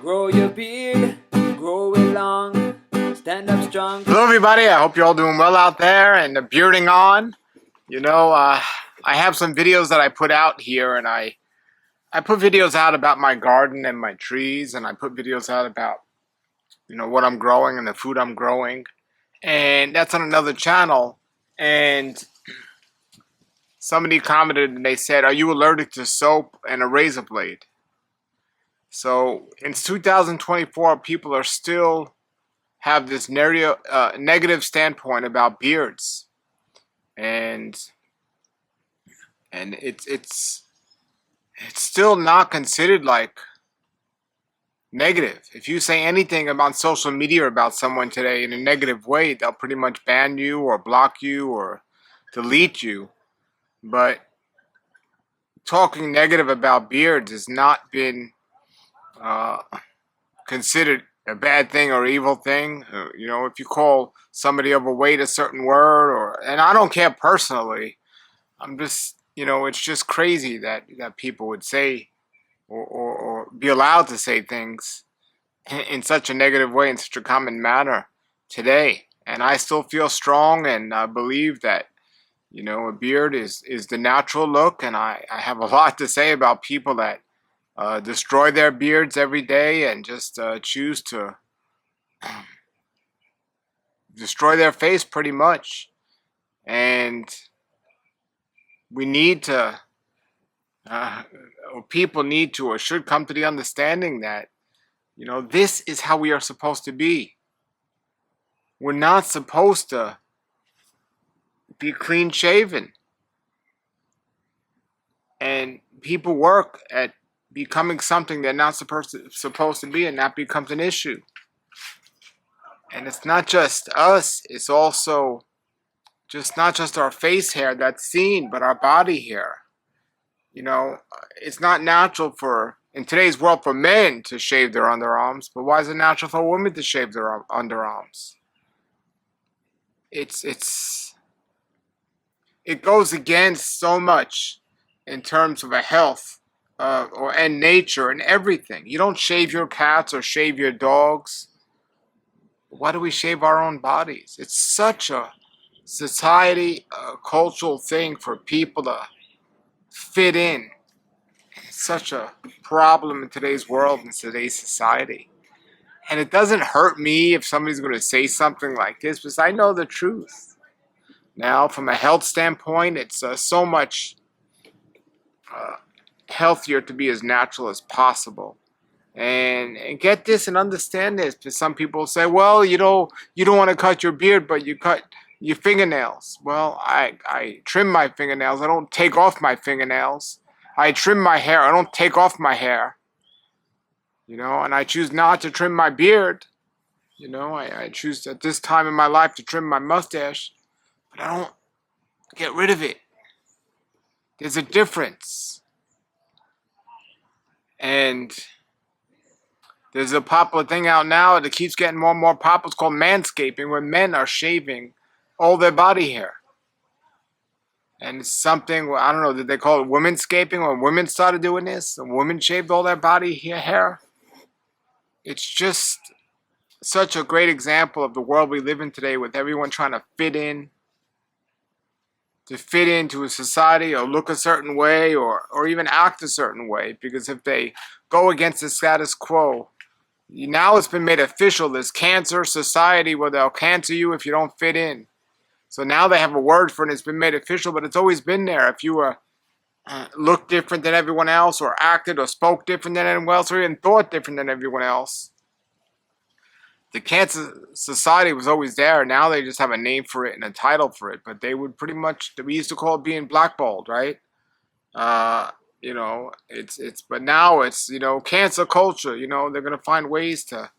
Grow your beard, grow it long, stand up strong. Hello everybody, I hope you're all doing well out there and the bearding on. You know, I have some videos that I put out here, and I put videos out about my garden and my trees, and I put videos out about, you know, what I'm growing and the food I'm growing. And that's on another channel. And somebody commented and they said, "Are you allergic to soap and a razor blade?" So in 2024, people are still have this negative standpoint about beards, and it's still not considered like negative. If you say anything about social media about someone today in a negative way, they'll pretty much ban you or block you or delete you. But talking negative about beards has not been uh, considered a bad thing or evil thing. You know, if you call somebody overweight a certain word, and I don't care personally, I'm just, you know, it's just crazy that people would say or be allowed to say things in such a negative way, in such a common manner today. And I still feel strong, and I believe that, you know, a beard is the natural look. And I have a lot to say about people that destroy their beards every day and just choose to destroy their face pretty much. And we need to, or people need to, or should come to the understanding that, you know, this is how we are supposed to be. We're not supposed to be clean shaven. And people work at becoming something they're not supposed to be, and that becomes an issue. And it's not just us, it's also just not just our face hair that's seen, but our body hair. You know, it's not natural for, in today's world, for men to shave their underarms, but why is it natural for women to shave their underarms? It goes against so much in terms of a health and nature and everything. You don't shave your cats or shave your dogs. Why do we shave our own bodies? It's such a society, cultural thing for people to fit in. It's such a problem in today's world, in today's society. And it doesn't hurt me if somebody's going to say something like this, because I know the truth. Now, from a health standpoint, it's so much healthier to be as natural as possible. And get this and understand this, because some people say, well, you don't want to cut your beard, but you cut your fingernails. Well, I trim my fingernails. I don't take off my fingernails. I trim my hair. I don't take off my hair. You know, and I choose not to trim my beard. You know, I choose at this time in my life to trim my mustache, but I don't get rid of it. There's a difference. And there's a popular thing out now that keeps getting more and more popular. It's called Manscaping, where men are shaving all their body hair. And it's something, I don't know, did they call it women-scaping when women started doing this? And women shaved all their body hair? It's just such a great example of the world we live in today, with everyone trying to fit in, to fit into a society or look a certain way or even act a certain way. Because if they go against the status quo, now it's been made official, this cancer society where they'll cancel you if you don't fit in. So now they have a word for it, and it's been made official, but it's always been there. If you looked different than everyone else, or acted or spoke different than anyone else, or even thought different than everyone else, the cancer society was always there. Now they just have a name for it and a title for it, but they would pretty much, we used to call it being blackballed, right? You know, but now it's, you know, cancel culture. You know, they're going to find ways to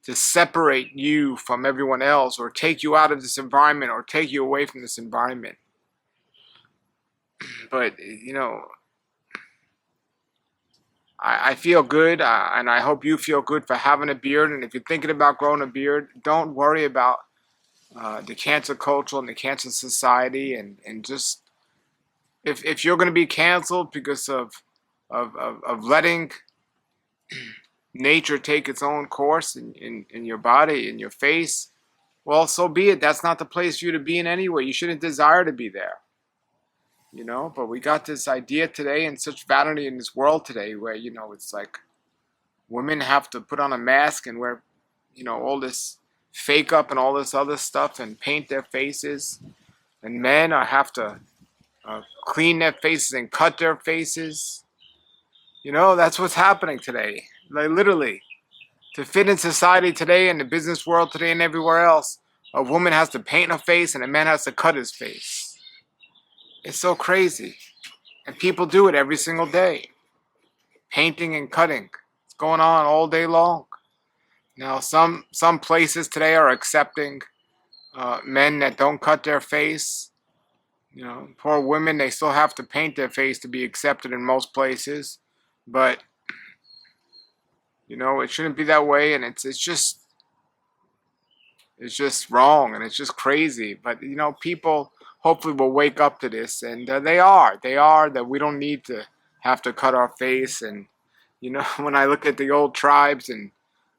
separate you from everyone else, or take you out of this environment, or take you away from this environment. But, you know, I feel good, and I hope you feel good for having a beard. And if you're thinking about growing a beard, don't worry about the cancer culture and the cancer society, and just, if you're going to be canceled because of letting nature take its own course in your body, in your face, well, so be it. That's not the place for you to be in anyway. You shouldn't desire to be there. But we got this idea today and such vanity in this world today where, it's like women have to put on a mask and wear, all this fake up and all this other stuff and paint their faces. And men have to clean their faces and cut their faces. That's what's happening today. Like literally, to fit in society today and the business world today and everywhere else, a woman has to paint her face and a man has to cut his face. It's so crazy. And people do it every single day. Painting and cutting. It's going on all day long. Now, some places today are accepting men that don't cut their face. Poor women, they still have to paint their face to be accepted in most places. But, it shouldn't be that way, and it's just wrong, and it's just crazy. But, people hopefully will wake up to this, and they are. They are, that we don't need to have to cut our face. And, when I look at the old tribes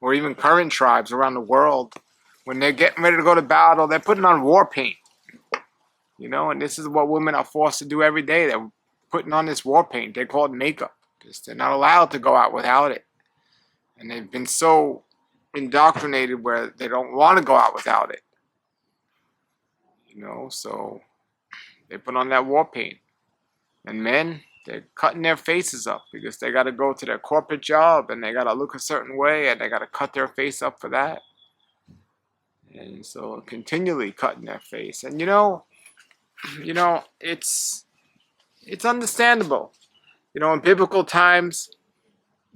or even current tribes around the world, when they're getting ready to go to battle, they're putting on war paint. And this is what women are forced to do every day. They're putting on this war paint. They call it makeup. They're not allowed to go out without it. And they've been so indoctrinated where they don't want to go out without it. So they put on that war paint. And men, they're cutting their faces up because they got to go to their corporate job and they got to look a certain way and they got to cut their face up for that. And so continually cutting their face. And it's understandable. In biblical times,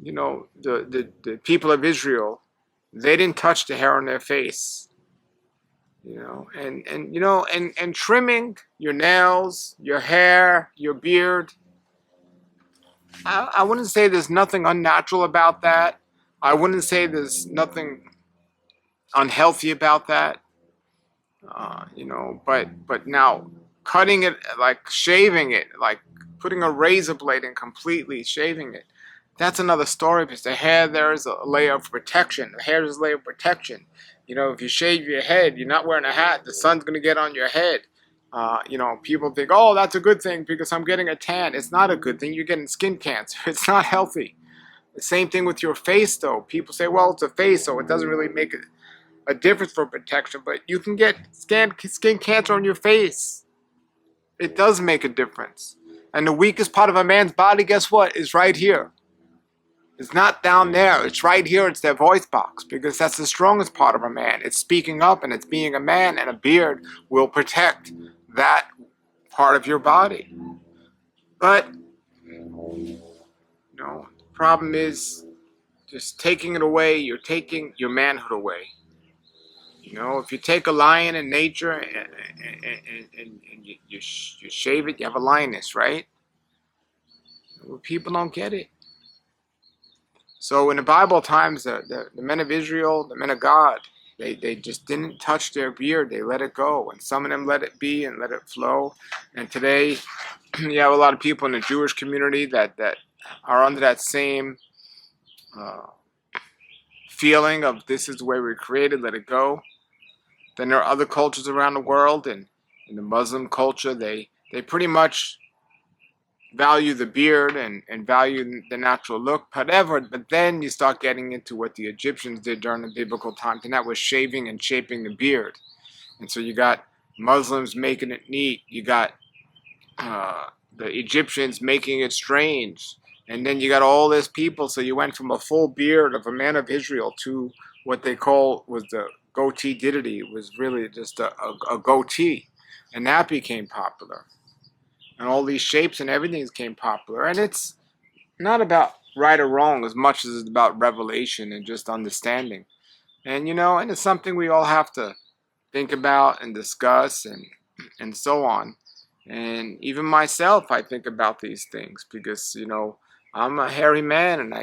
the people of Israel, they didn't touch the hair on their face. And trimming your nails, your hair, your beard. I wouldn't say there's nothing unnatural about that. I wouldn't say there's nothing unhealthy about that. But now cutting it, like shaving it, like putting a razor blade and completely shaving it, that's another story because the hair there is a layer of protection. The hair is a layer of protection. If you shave your head, you're not wearing a hat, the sun's going to get on your head. People think, oh, that's a good thing because I'm getting a tan. It's not a good thing. You're getting skin cancer. It's not healthy. The same thing with your face, though. People say, well, it's a face, so it doesn't really make a difference for protection. But you can get skin cancer on your face. It does make a difference. And the weakest part of a man's body, guess what, is right here. It's not down there. It's right here. It's their voice box because that's the strongest part of a man. It's speaking up and it's being a man, and a beard will protect that part of your body. But, the problem is just taking it away. You're taking your manhood away. If you take a lion in nature and you shave it, you have a lioness, right? Well, people don't get it. So in the Bible times, the men of Israel, the men of God, they just didn't touch their beard. They let it go. And some of them let it be and let it flow. And today, you have a lot of people in the Jewish community that are under that same feeling of this is the way we're created, let it go. Then there are other cultures around the world, and in the Muslim culture, they pretty much value the beard and value the natural look, whatever. But then you start getting into what the Egyptians did during the biblical times, and that was shaving and shaping the beard. And so you got Muslims making it neat. You got the Egyptians making it strange. And then you got all this people. So you went from a full beard of a man of Israel to what they call was the goatee diddity. It was really just a goatee. And that became popular. And all these shapes and everything became popular. And it's not about right or wrong as much as it's about revelation and just understanding. And, and it's something we all have to think about and discuss and so on. And even myself, I think about these things because, I'm a hairy man and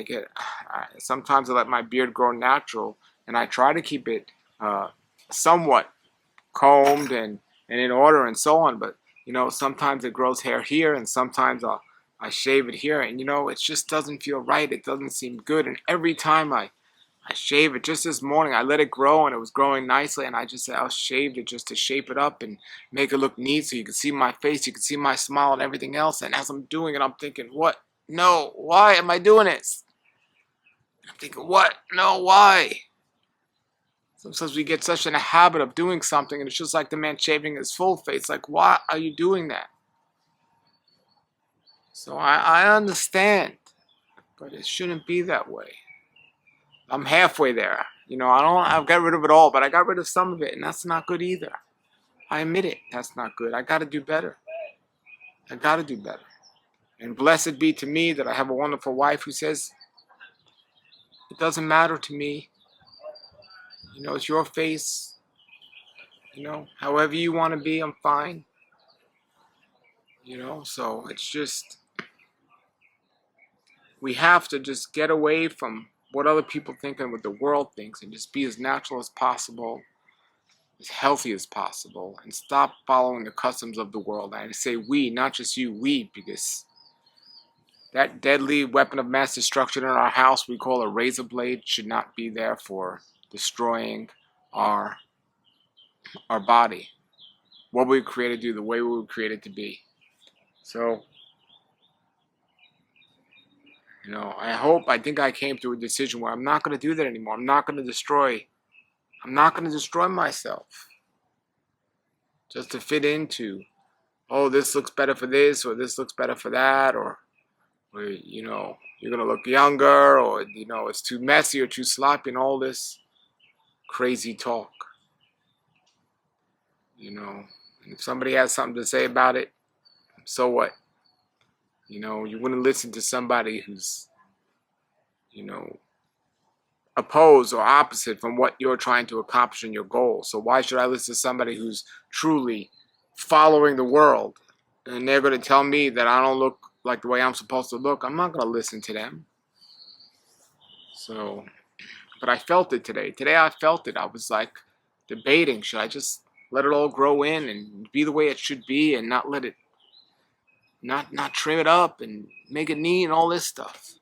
sometimes I let my beard grow natural and I try to keep it somewhat combed and in order and so on. But, sometimes it grows hair here and sometimes I'll I shave it here, and it just doesn't feel right. It doesn't seem good. And every time I shave it, just this morning, I let it grow, and it was growing nicely, and I just said I'll shave it just to shape it up and make it look neat so you can see my face, you can see my smile and everything else. And as I'm doing it, I'm thinking, what? No, why am I doing this? I'm thinking, what? No, why? Sometimes we get such in a habit of doing something, and it's just like the man shaving his full face. Like, why are you doing that? So I understand, but it shouldn't be that way. I'm halfway there. I've got rid of it all, but I got rid of some of it, and that's not good either. I admit it. That's not good. I got to do better. I got to do better. And blessed be to me that I have a wonderful wife who says, it doesn't matter to me. It's your face. However you want to be, I'm fine. So it's just, we have to just get away from what other people think and what the world thinks and just be as natural as possible, as healthy as possible, and stop following the customs of the world. And I say we, not just you, we, because that deadly weapon of mass destruction in our house we call a razor blade should not be there for destroying our body, what we were created to do, the way we were created to be. So, I think I came to a decision where I'm not going to do that anymore. I'm not going to destroy myself just to fit into, oh, this looks better for this, or this looks better for that, or you're going to look younger, or, it's too messy or too sloppy, and all this crazy talk. And if somebody has something to say about it, so what? You wouldn't listen to somebody who's, opposed or opposite from what you're trying to accomplish in your goal. So why should I listen to somebody who's truly following the world and they're going to tell me that I don't look like the way I'm supposed to look? I'm not going to listen to them. So, but I felt it today. Today I felt it. I was like debating, should I just let it all grow in and be the way it should be and not let it, not trim it up and make it neat and all this stuff.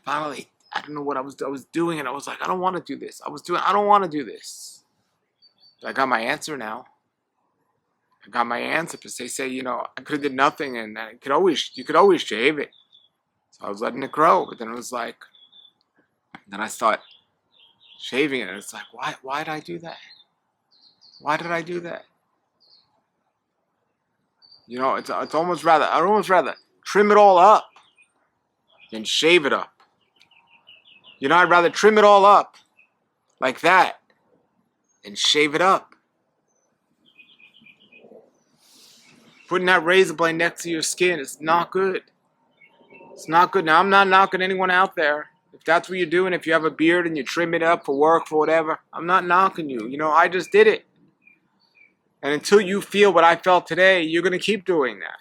Finally, I don't know what I was doing, and I was like, I don't want to do this. I don't want to do this. But I got my answer now. I got my answer because they say, I could have did nothing, and you could always shave it. So I was letting it grow, but then it was like, then I start shaving it, and it's like, why did I do that? Why did I do that? I'd almost rather trim it all up than shave it up. I'd rather trim it all up like that and shave it up. Putting that razor blade next to your skin is not good. It's not good. Now, I'm not knocking anyone out there. If that's what you're doing, if you have a beard and you trim it up for work, for whatever, I'm not knocking you. I just did it. And until you feel what I felt today, you're going to keep doing that.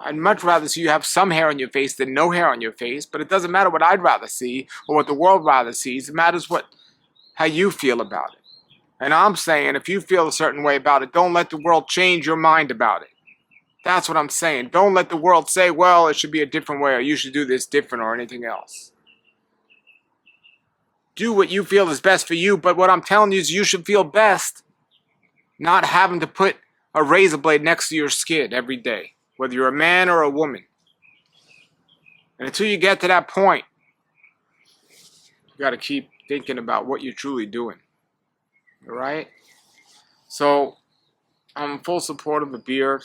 I'd much rather see you have some hair on your face than no hair on your face, but it doesn't matter what I'd rather see or what the world rather sees. It matters how you feel about it. And I'm saying, if you feel a certain way about it, don't let the world change your mind about it. That's what I'm saying. Don't let the world say, well, it should be a different way, or you should do this different, or anything else. Do what you feel is best for you, but what I'm telling you is you should feel best not having to put a razor blade next to your skin every day, whether you're a man or a woman. And until you get to that point, you got to keep thinking about what you're truly doing. All right? So, I'm in full support of a beard.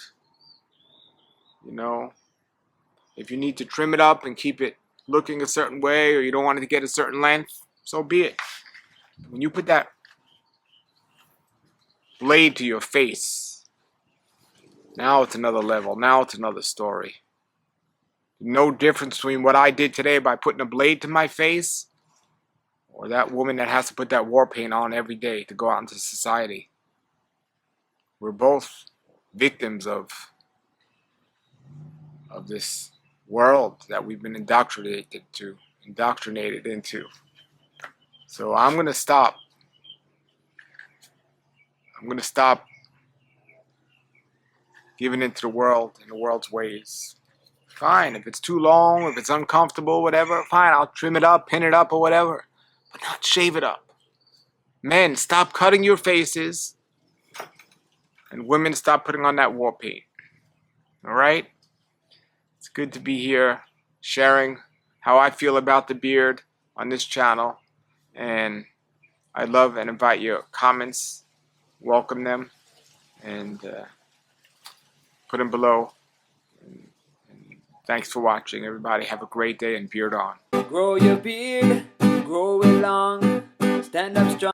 If you need to trim it up and keep it looking a certain way, or you don't want it to get a certain length, so be it. When you put that blade to your face, now it's another level. Now it's another story. No difference between what I did today by putting a blade to my face or that woman that has to put that war paint on every day to go out into society. We're both victims of this world that we've been indoctrinated into. So I'm going to stop. I'm going to stop giving into the world and the world's ways. fine. If it's too long, if it's uncomfortable, whatever, fine. I'll trim it up, pin it up, or whatever. But not shave it up. Men, stop cutting your faces. And women, stop putting on that war paint. Alright? It's good to be here sharing how I feel about the beard on this channel. And I love and invite your comments. Welcome them. And put them below. And thanks for watching, everybody. Have a great day and beard on. Grow your beard, grow it long, stand up strong.